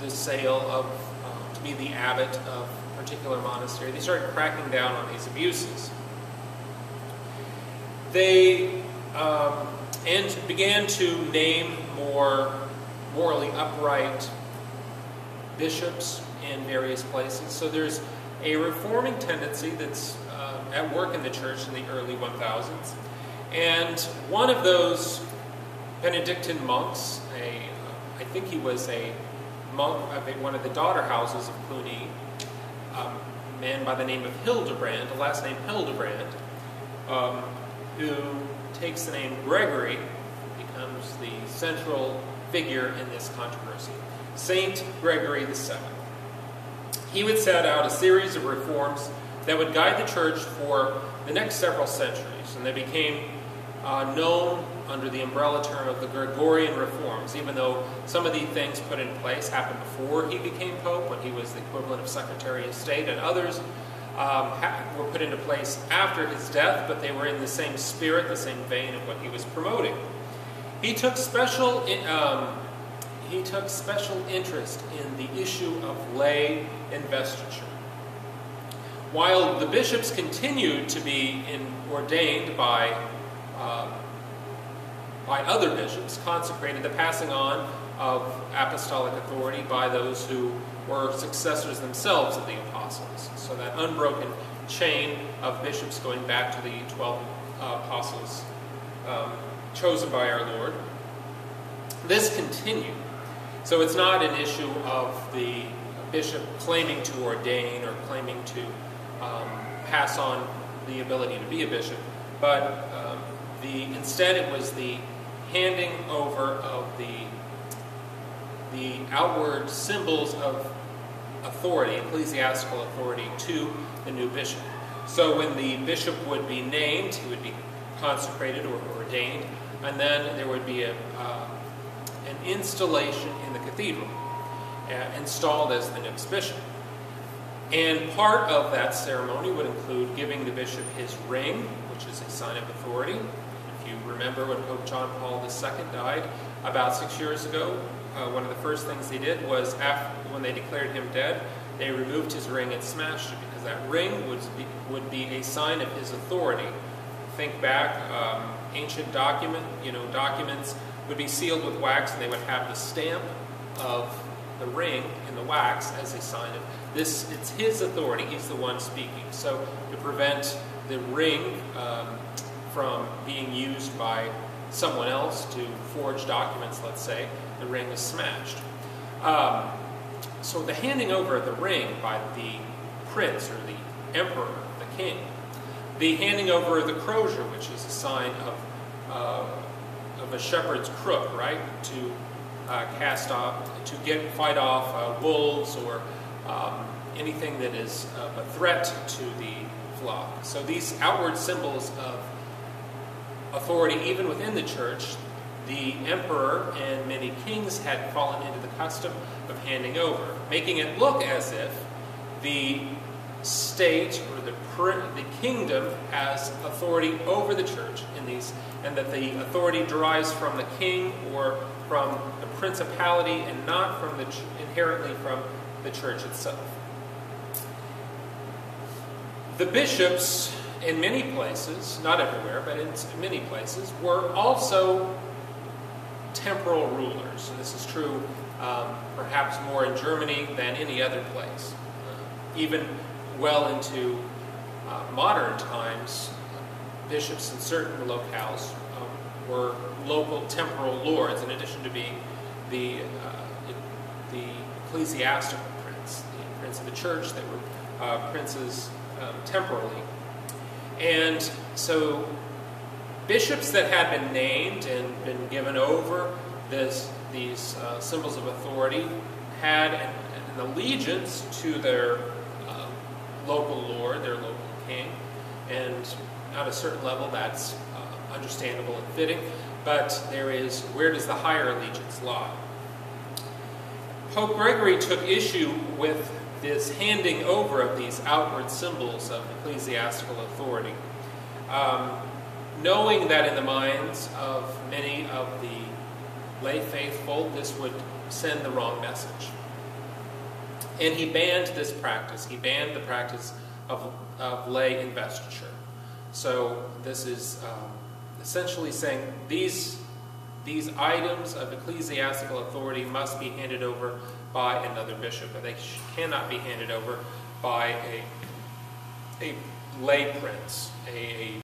the sale of, to be the abbot of a particular monastery. They started cracking down on these abuses. They and began to name more morally upright bishops in various places. So there's a reforming tendency that's at work in the church in the early 1000s. And one of those Benedictine monks, I think he was a monk of one of the daughter houses of Cluny, a man by the name of Hildebrand, the last name Hildebrand, who takes the name Gregory, becomes the central figure in this controversy. Saint Gregory VII. He would set out a series of reforms that would guide the church for the next several centuries, and they became known under the umbrella term of the Gregorian reforms, even though some of the things put in place happened before he became pope, when he was the equivalent of Secretary of State, and others were put into place after his death, but they were in the same spirit, the same vein of what he was promoting. He took special interest in the issue of lay investiture. While the bishops continued to be ordained by other bishops, consecrated, the passing on of apostolic authority by those who were successors themselves of the apostles. So that unbroken chain of bishops going back to the 12 apostles chosen by our Lord. This continued. So it's not an issue of the bishop claiming to ordain or claiming to pass on the ability to be a bishop, but instead it was the handing over of the outward symbols of authority, ecclesiastical authority, to the new bishop. So when the bishop would be named, he would be consecrated or ordained, and then there would be an installation in the cathedral, installed as the next bishop. And part of that ceremony would include giving the bishop his ring, which is a sign of authority. If you remember when Pope John Paul II died about 6 years ago, one of the first things they did was, when they declared him dead, they removed his ring and smashed it, because that ring would be a sign of his authority. Think back, ancient documents would be sealed with wax, and they would have the stamp of the ring in the wax as a sign of this. It's his authority. He's the one speaking. So to prevent the ring from being used by someone else to forge documents, let's say, the ring is smashed. So the handing over of the ring by the prince or the emperor, the king, the handing over of the crozier, which is a sign of a shepherd's crook, right? To cast off, fight off wolves or anything that is a threat to the flock. So these outward symbols of authority, even within the church, the emperor and many kings had fallen into the custom of handing over, making it look as if the state or the kingdom has authority over the church in these, and that the authority derives from the king or from the principality and not from inherently from the church itself. The bishops in many places, not everywhere, but in many places, were also temporal rulers. And this is true perhaps more in Germany than any other place. Even well into modern times, bishops in certain locales were local temporal lords, in addition to being the ecclesiastical prince, the prince of the church. They were princes temporally. And so bishops that had been named and been given over these symbols of authority had an allegiance to their local lord, their local king, and at a certain level that's understandable and fitting, but where does the higher allegiance lie? Pope Gregory took issue with this handing over of these outward symbols of ecclesiastical authority, knowing that in the minds of many of the lay faithful, this would send the wrong message. And he banned this practice. He banned the practice of lay investiture. So this is essentially saying these items of ecclesiastical authority must be handed over by another bishop, but they cannot be handed over by a lay prince, a